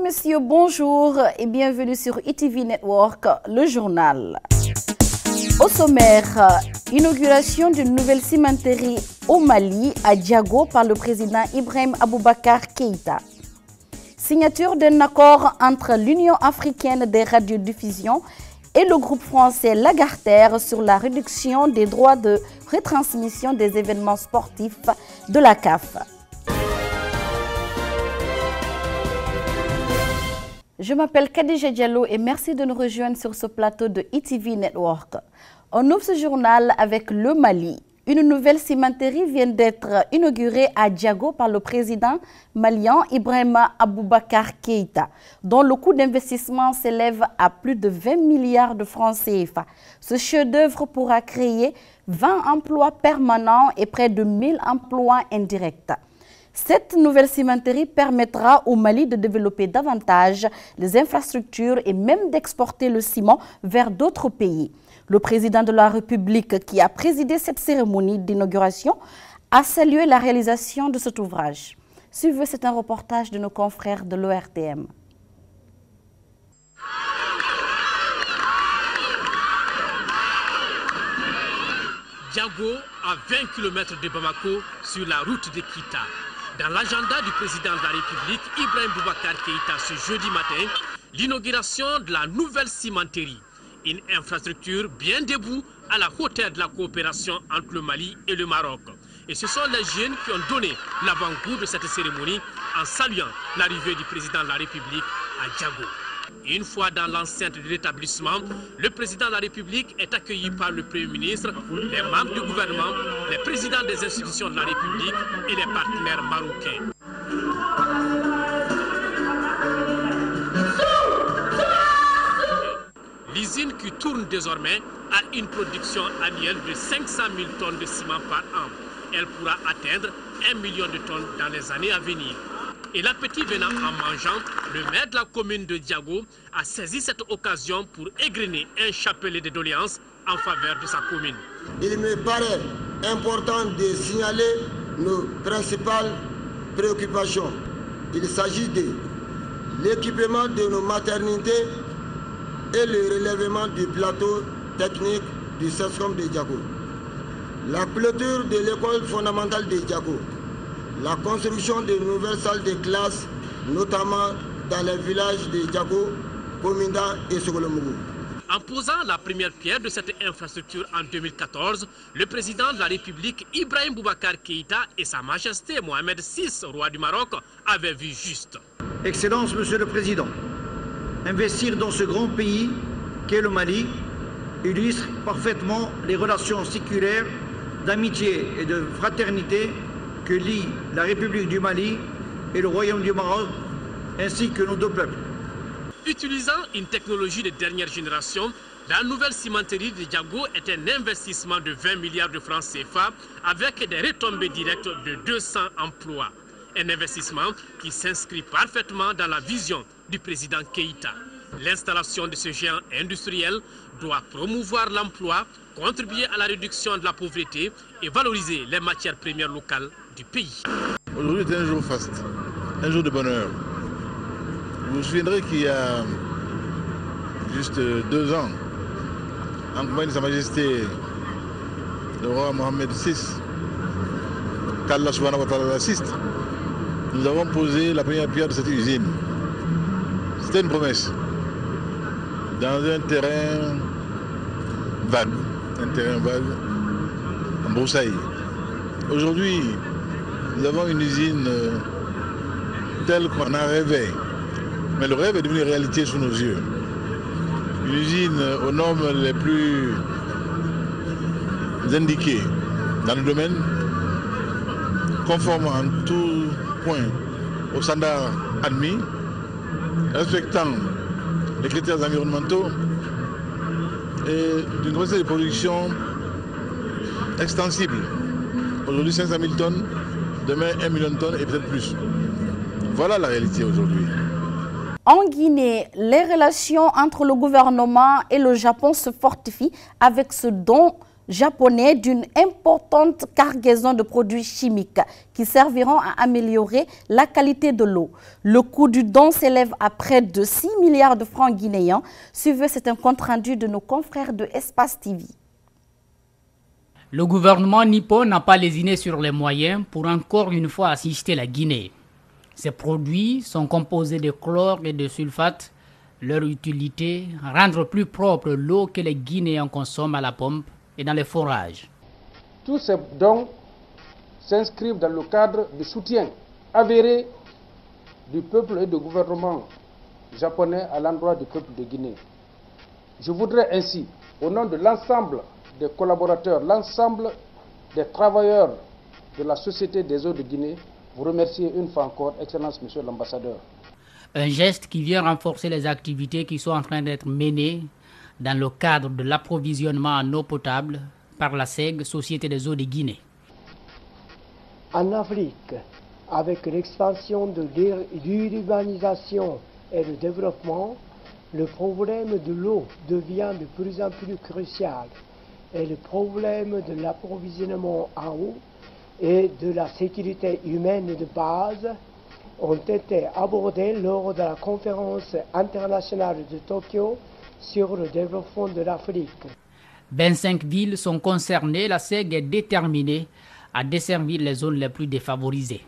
messieurs, bonjour et bienvenue sur ETV Network, le journal. Au sommaire, inauguration d'une nouvelle cimenterie au Mali, à Diago, par le président Ibrahim Boubacar Keïta. Signature d'un accord entre l'Union africaine des radiodiffusions et le groupe français Lagardère sur la réduction des droits de retransmission des événements sportifs de la CAF. Je m'appelle Khadija Diallo et merci de nous rejoindre sur ce plateau de ETV Network. On ouvre ce journal avec le Mali. Une nouvelle cimenterie vient d'être inaugurée à Diago par le président malien Ibrahim Boubacar Keïta, dont le coût d'investissement s'élève à plus de 20 milliards de francs CFA. Ce chef-d'œuvre pourra créer 20 emplois permanents et près de 1000 emplois indirects. Cette nouvelle cimenterie permettra au Mali de développer davantage les infrastructures et même d'exporter le ciment vers d'autres pays. Le président de la République, qui a présidé cette cérémonie d'inauguration, a salué la réalisation de cet ouvrage. Suivez, c'est un reportage de nos confrères de l'ORTM. Diago, à 20 km de Bamako, sur la route de Kita. Dans l'agenda du président de la République, Ibrahim Boubacar Keïta, ce jeudi matin, l'inauguration de la nouvelle cimenterie. Une infrastructure bien debout à la hauteur de la coopération entre le Mali et le Maroc. Et ce sont les jeunes qui ont donné l'avant-goût de cette cérémonie en saluant l'arrivée du président de la République à Diago. Une fois dans l'enceinte de l'établissement, le président de la République est accueilli par le Premier ministre, les membres du gouvernement, les présidents des institutions de la République et les partenaires marocains. L'usine qui tourne désormais a une production annuelle de 500 000 tonnes de ciment par an. Elle pourra atteindre 1 million de tonnes dans les années à venir. Et l'appétit venant en mangeant, le maire de la commune de Diago a saisi cette occasion pour égrener un chapelet de doléances en faveur de sa commune. Il me paraît important de signaler nos principales préoccupations. Il s'agit de l'équipement de nos maternités et le relèvement du plateau technique du CESCOM de Diago, la clôture de l'école fondamentale de Diago, la construction de nouvelles salles de classe, notamment dans les villages de Diago, Kominda et Sogolomougou. En posant la première pierre de cette infrastructure en 2014, le président de la République, Ibrahim Boubacar Keïta, et sa majesté Mohamed VI, roi du Maroc, avaient vu juste. Excellence, Monsieur le Président, investir dans ce grand pays qu'est le Mali illustre parfaitement les relations séculaires d'amitié et de fraternité que lient la République du Mali et le Royaume du Maroc, ainsi que nos deux peuples. Utilisant une technologie de dernière génération, la nouvelle cimenterie de Diago est un investissement de 20 milliards de francs CFA avec des retombées directes de 200 emplois. Un investissement qui s'inscrit parfaitement dans la vision du président Keïta. L'installation de ce géant industriel doit promouvoir l'emploi, contribuer à la réduction de la pauvreté et valoriser les matières premières locales du pays. Aujourd'hui est un jour faste, un jour de bonheur. Vous vous souviendrez qu'il y a juste 2 ans, en compagnie de Sa Majesté le roi Mohamed VI, qu'Allah subhanahu wa ta'ala l'assiste, nous avons posé la première pierre de cette usine. C'était une promesse. Dans un terrain vague, en broussailles. Aujourd'hui, nous avons une usine telle qu'on a rêvé. Mais le rêve est devenu réalité sous nos yeux. Une usine aux normes les plus indiquées dans le domaine, conforme en tout point aux standards admis, respectant les critères environnementaux et d'une capacité de production extensible. Aujourd'hui 500 000 tonnes, demain 1 million de tonnes et peut-être plus. Voilà la réalité aujourd'hui. En Guinée, les relations entre le gouvernement et le Japon se fortifient avec ce dont japonais d'une importante cargaison de produits chimiques qui serviront à améliorer la qualité de l'eau. Le coût du don s'élève à près de 6 milliards de francs guinéens. Suivez, c'est un compte-rendu de nos confrères de Espace TV. Le gouvernement nippon n'a pas lésiné sur les moyens pour encore une fois assister la Guinée. Ces produits sont composés de chlore et de sulfate. Leur utilité, rendre plus propre l'eau que les Guinéens consomment à la pompe et dans les forages. Tous ces dons s'inscrivent dans le cadre du soutien avéré du peuple et du gouvernement japonais à l'endroit du peuple de Guinée. Je voudrais ainsi, au nom de l'ensemble des collaborateurs, l'ensemble des travailleurs de la Société des eaux de Guinée, vous remercier une fois encore, Excellence Monsieur l'Ambassadeur. Un geste qui vient renforcer les activités qui sont en train d'être menées dans le cadre de l'approvisionnement en eau potable par la SEG, Société des eaux de Guinée. En Afrique, avec l'expansion de l'urbanisation et le développement, le problème de l'eau devient de plus en plus crucial et le problème de l'approvisionnement en eau et de la sécurité humaine de base ont été abordés lors de la conférence internationale de Tokyo sur le développement de l'Afrique. 25 villes sont concernées. La SEG est déterminée à desservir les zones les plus défavorisées.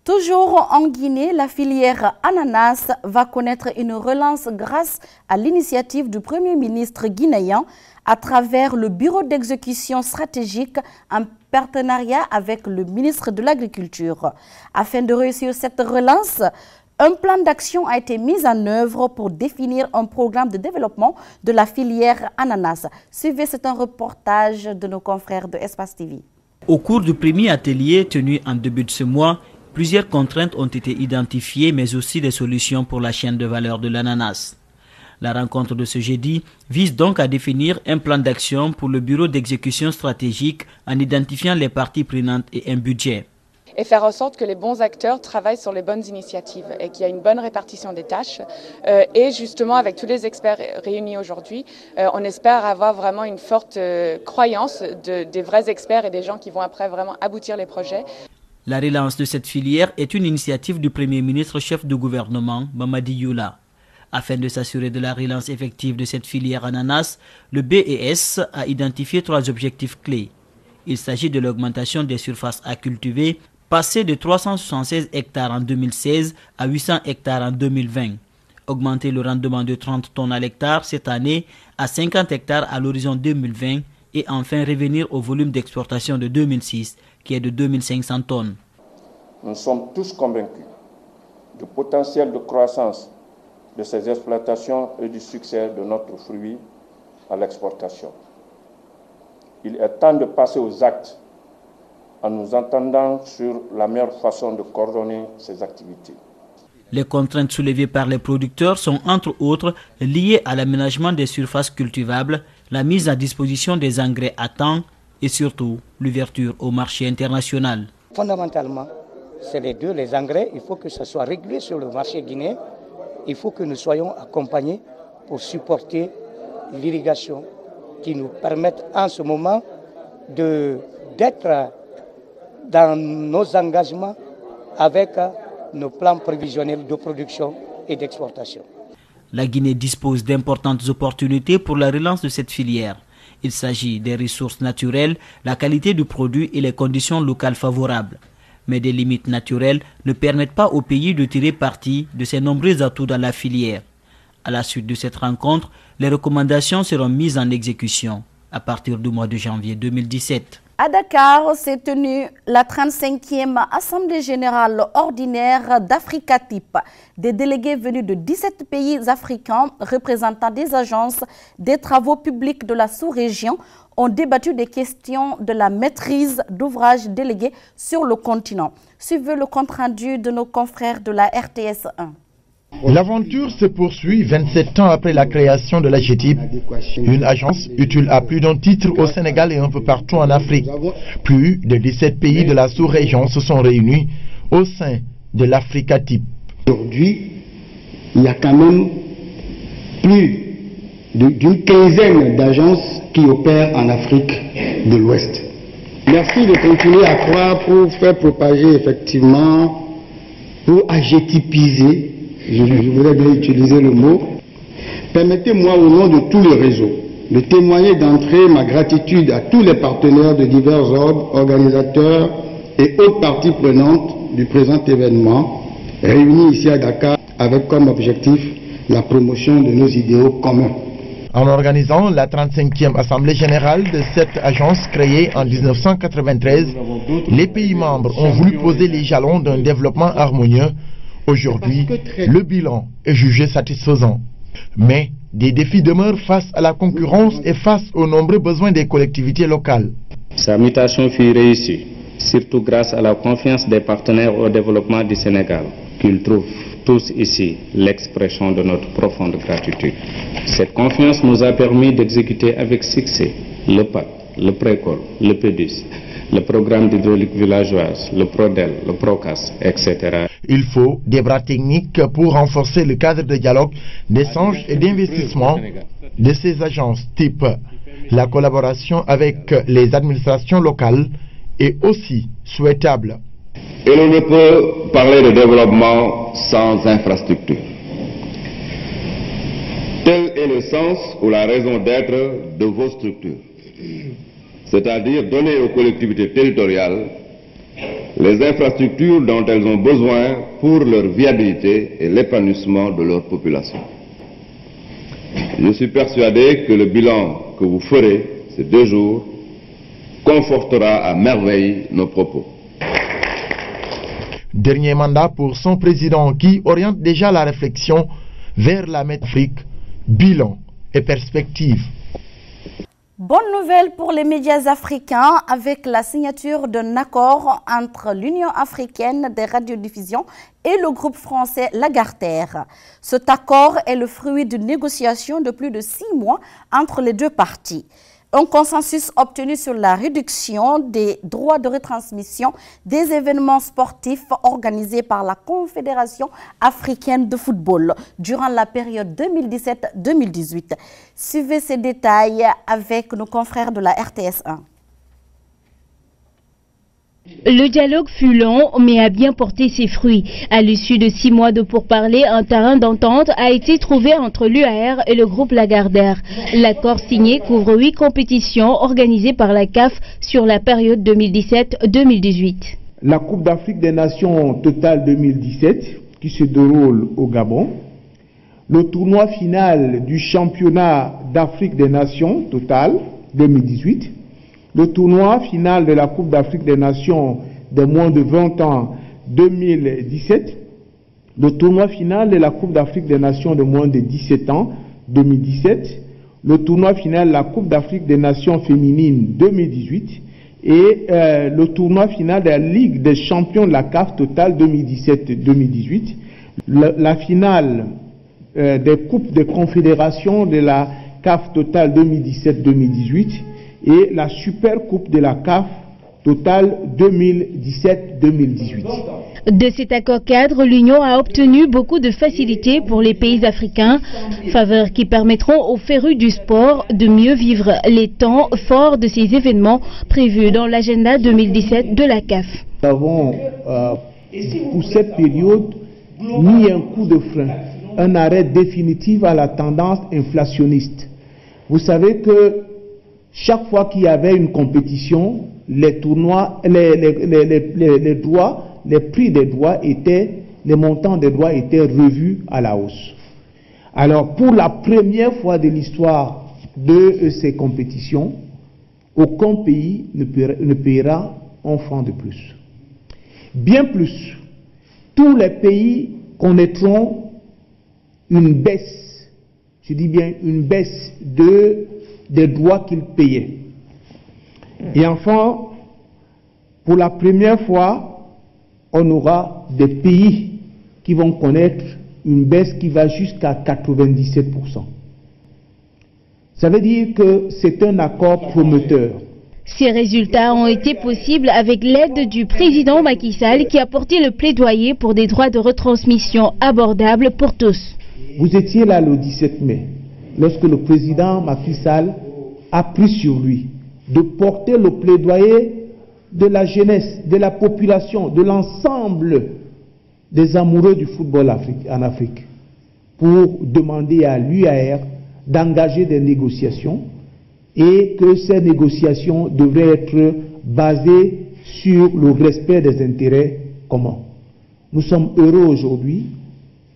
Toujours en Guinée, la filière ananas va connaître une relance grâce à l'initiative du Premier ministre guinéen à travers le Bureau d'exécution stratégique en partenariat avec le ministre de l'Agriculture. Afin de réussir cette relance, un plan d'action a été mis en œuvre pour définir un programme de développement de la filière ananas. Suivez, c'est un reportage de nos confrères de Espace TV. Au cours du premier atelier tenu en début de ce mois, plusieurs contraintes ont été identifiées, mais aussi des solutions pour la chaîne de valeur de l'ananas. La rencontre de ce jeudi vise donc à définir un plan d'action pour le bureau d'exécution stratégique en identifiant les parties prenantes et un budget. Et faire en sorte que les bons acteurs travaillent sur les bonnes initiatives et qu'il y a une bonne répartition des tâches. Et justement, avec tous les experts réunis aujourd'hui, on espère avoir vraiment une forte croyance des vrais experts et des gens qui vont après vraiment aboutir les projets. La relance de cette filière est une initiative du Premier ministre chef du gouvernement, Mamadi Youla. Afin de s'assurer de la relance effective de cette filière ananas, le BES a identifié 3 objectifs clés. Il s'agit de l'augmentation des surfaces à cultiver, passées de 376 hectares en 2016 à 800 hectares en 2020. Augmenter le rendement de 30 tonnes à l'hectare cette année à 50 hectares à l'horizon 2020 et enfin revenir au volume d'exportation de 2006 qui est de 2500 tonnes. Nous sommes tous convaincus du potentiel de croissance de ces exploitations et du succès de notre fruit à l'exportation. Il est temps de passer aux actes en nous entendant sur la meilleure façon de coordonner ces activités. Les contraintes soulevées par les producteurs sont entre autres liées à l'aménagement des surfaces cultivables, la mise à disposition des engrais à temps et surtout l'ouverture au marché international. Fondamentalement, c'est les deux, les engrais, il faut que ça soit réglé sur le marché guinéen. Il faut que nous soyons accompagnés pour supporter l'irrigation qui nous permette en ce moment d'être dans nos engagements avec nos plans prévisionnels de production et d'exportation. La Guinée dispose d'importantes opportunités pour la relance de cette filière. Il s'agit des ressources naturelles, la qualité du produit et les conditions locales favorables. Mais des limites naturelles ne permettent pas au pays de tirer parti de ses nombreux atouts dans la filière. À la suite de cette rencontre, les recommandations seront mises en exécution à partir du mois de janvier 2017. À Dakar s'est tenue la 35e Assemblée générale ordinaire d'Africatype. Des délégués venus de 17 pays africains représentant des agences des travaux publics de la sous-région ont débattu des questions de la maîtrise d'ouvrages délégués sur le continent. Suivez le compte-rendu de nos confrères de la RTS 1. L'aventure se poursuit 27 ans après la création de l'AGETIP, une agence utile à plus d'un titre au Sénégal et un peu partout en Afrique. Plus de 17 pays de la sous-région se sont réunis au sein de l'Africatype. Aujourd'hui, il y a quand même plus d'une quinzaine d'agences qui opèrent en Afrique de l'Ouest. Merci de continuer à croire pour faire propager effectivement, pour archétypiser, je voudrais bien utiliser le mot. Permettez-moi au nom de tout le réseau de témoigner d'entrée ma gratitude à tous les partenaires de divers ordres, organisateurs et autres parties prenantes du présent événement, réunis ici à Dakar avec comme objectif la promotion de nos idéaux communs. En organisant la 35e Assemblée générale de cette agence créée en 1993, les pays membres ont voulu poser les jalons d'un développement harmonieux. Aujourd'hui, le bilan est jugé satisfaisant. Mais des défis demeurent face à la concurrence et face aux nombreux besoins des collectivités locales. Sa mutation fut réussie, surtout grâce à la confiance des partenaires au développement du Sénégal, qu'ils trouvent tous ici l'expression de notre profonde gratitude. Cette confiance nous a permis d'exécuter avec succès le PAC, le PRECOL, le PEDUS, le programme d'hydraulique villageoise, le PRODEL, le PROCAS, etc. Il faut des bras techniques pour renforcer le cadre de dialogue, d'échange et d'investissement de ces agences type. La collaboration avec les administrations locales est aussi souhaitable. Et l'on ne peut parler de développement sans infrastructure. Tel est le sens ou la raison d'être de vos structures. C'est-à-dire donner aux collectivités territoriales les infrastructures dont elles ont besoin pour leur viabilité et l'épanouissement de leur population. Je suis persuadé que le bilan que vous ferez ces 2 jours confortera à merveille nos propos. Dernier mandat pour son président qui oriente déjà la réflexion vers la Métafrique, bilan et perspective. Bonne nouvelle pour les médias africains avec la signature d'un accord entre l'Union africaine des radiodiffusions et le groupe français Lagardère. Cet accord est le fruit d'une négociation de plus de 6 mois entre les deux parties. Un consensus obtenu sur la réduction des droits de retransmission des événements sportifs organisés par la Confédération africaine de football durant la période 2017-2018. Suivez ces détails avec nos confrères de la RTS1. Le dialogue fut long, mais a bien porté ses fruits. À l'issue de 6 mois de pourparlers, un terrain d'entente a été trouvé entre l'UAR et le groupe Lagardère. L'accord signé couvre 8 compétitions organisées par la CAF sur la période 2017-2018. La Coupe d'Afrique des Nations Total 2017, qui se déroule au Gabon. Le tournoi final du Championnat d'Afrique des Nations Total 2018. Le tournoi final de la Coupe d'Afrique des Nations de moins de 20 ans 2017, le tournoi final de la Coupe d'Afrique des Nations de moins de 17 ans 2017, le tournoi final de la Coupe d'Afrique des Nations féminines 2018 et le tournoi final de la Ligue des champions de la CAF Total 2017-2018, la finale des Coupes de Confédération de la CAF Total 2017-2018 et la Super Coupe de la CAF Total 2017-2018. De cet accord cadre, l'Union a obtenu beaucoup de facilités pour les pays africains, faveurs qui permettront aux férus du sport de mieux vivre les temps forts de ces événements prévus dans l'agenda 2017 de la CAF. Nous avons, pour cette période, mis un coup de frein, un arrêt définitif à la tendance inflationniste. Vous savez que chaque fois qu'il y avait une compétition, les tournois, les droits, les prix des droits étaient, les montants des droits étaient revus à la hausse. Alors, pour la première fois de l'histoire de ces compétitions, aucun pays ne paiera un franc de plus. Bien plus, tous les pays connaîtront une baisse, je dis bien une baisse des droits qu'ils payaient. Et enfin, pour la première fois, on aura des pays qui vont connaître une baisse qui va jusqu'à 97%. Ça veut dire que c'est un accord prometteur. Ces résultats ont été possibles avec l'aide du président Macky Sall qui a porté le plaidoyer pour des droits de retransmission abordables pour tous. Vous étiez là le 17 mai. lorsque le président Macky Sall a pris sur lui de porter le plaidoyer de la jeunesse, de la population, de l'ensemble des amoureux du football en Afrique, pour demander à l'UAR d'engager des négociations et que ces négociations devraient être basées sur le respect des intérêts communs. Nous sommes heureux aujourd'hui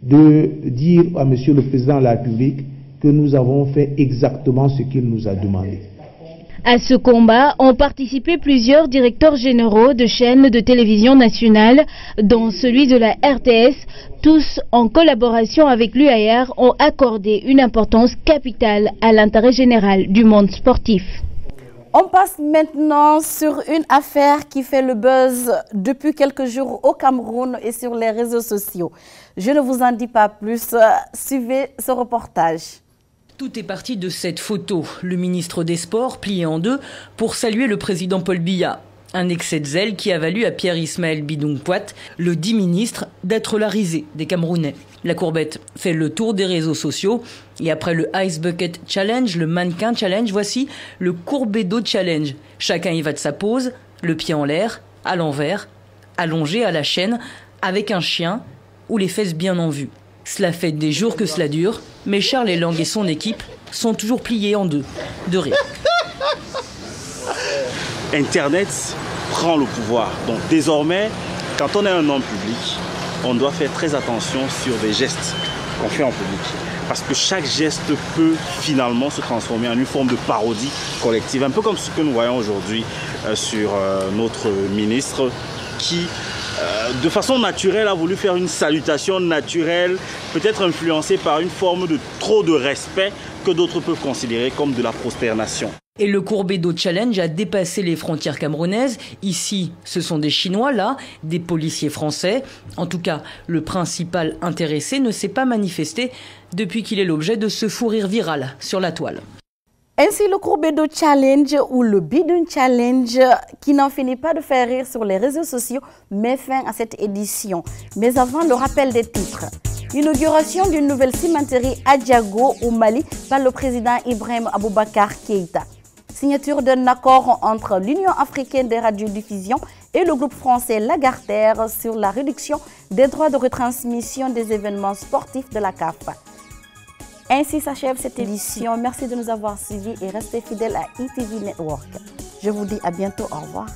de dire à Monsieur le Président de la République que nous avons fait exactement ce qu'il nous a demandé. À ce combat ont participé plusieurs directeurs généraux de chaînes de télévision nationales, dont celui de la RTS. Tous, en collaboration avec l'UAR, ont accordé une importance capitale à l'intérêt général du monde sportif. On passe maintenant sur une affaire qui fait le buzz depuis quelques jours au Cameroun et sur les réseaux sociaux. Je ne vous en dis pas plus, suivez ce reportage. Tout est parti de cette photo, le ministre des Sports plié en deux pour saluer le président Paul Biya. Un excès de zèle qui a valu à Pierre-Ismaël Bidung-Poit, le dit ministre, d'être la risée des Camerounais. La courbette fait le tour des réseaux sociaux et après le Ice Bucket Challenge, le Mannequin Challenge, voici le Courbet-d'eau Challenge. Chacun y va de sa pose, le pied en l'air, à l'envers, allongé à la chaîne, avec un chien ou les fesses bien en vue. Cela fait des jours que cela dure, mais Charles Elang et son équipe sont toujours pliés en deux, de rire. Internet prend le pouvoir. Donc désormais, quand on est un homme public, on doit faire très attention sur les gestes qu'on fait en public. Parce que chaque geste peut finalement se transformer en une forme de parodie collective. Un peu comme ce que nous voyons aujourd'hui sur notre ministre qui... de façon naturelle, a voulu faire une salutation naturelle, peut-être influencée par une forme de trop de respect que d'autres peuvent considérer comme de la prosternation. Et le Courbet-d'eau Challenge a dépassé les frontières camerounaises. Ici, ce sont des Chinois, là, des policiers français. En tout cas, le principal intéressé ne s'est pas manifesté depuis qu'il est l'objet de ce fou rire viral sur la toile. Ainsi, le Courbet-d'eau Challenge ou le Bidung Challenge, qui n'en finit pas de faire rire sur les réseaux sociaux, met fin à cette édition. Mais avant, le rappel des titres. L'inauguration d'une nouvelle cimenterie à Diago, au Mali, par le président Ibrahim Boubacar Keïta. Signature d'un accord entre l'Union africaine des radiodiffusions et le groupe français Lagardère sur la réduction des droits de retransmission des événements sportifs de la CAF. Ainsi s'achève cette édition. Merci de nous avoir suivis et restez fidèles à ITV Network. Je vous dis à bientôt. Au revoir.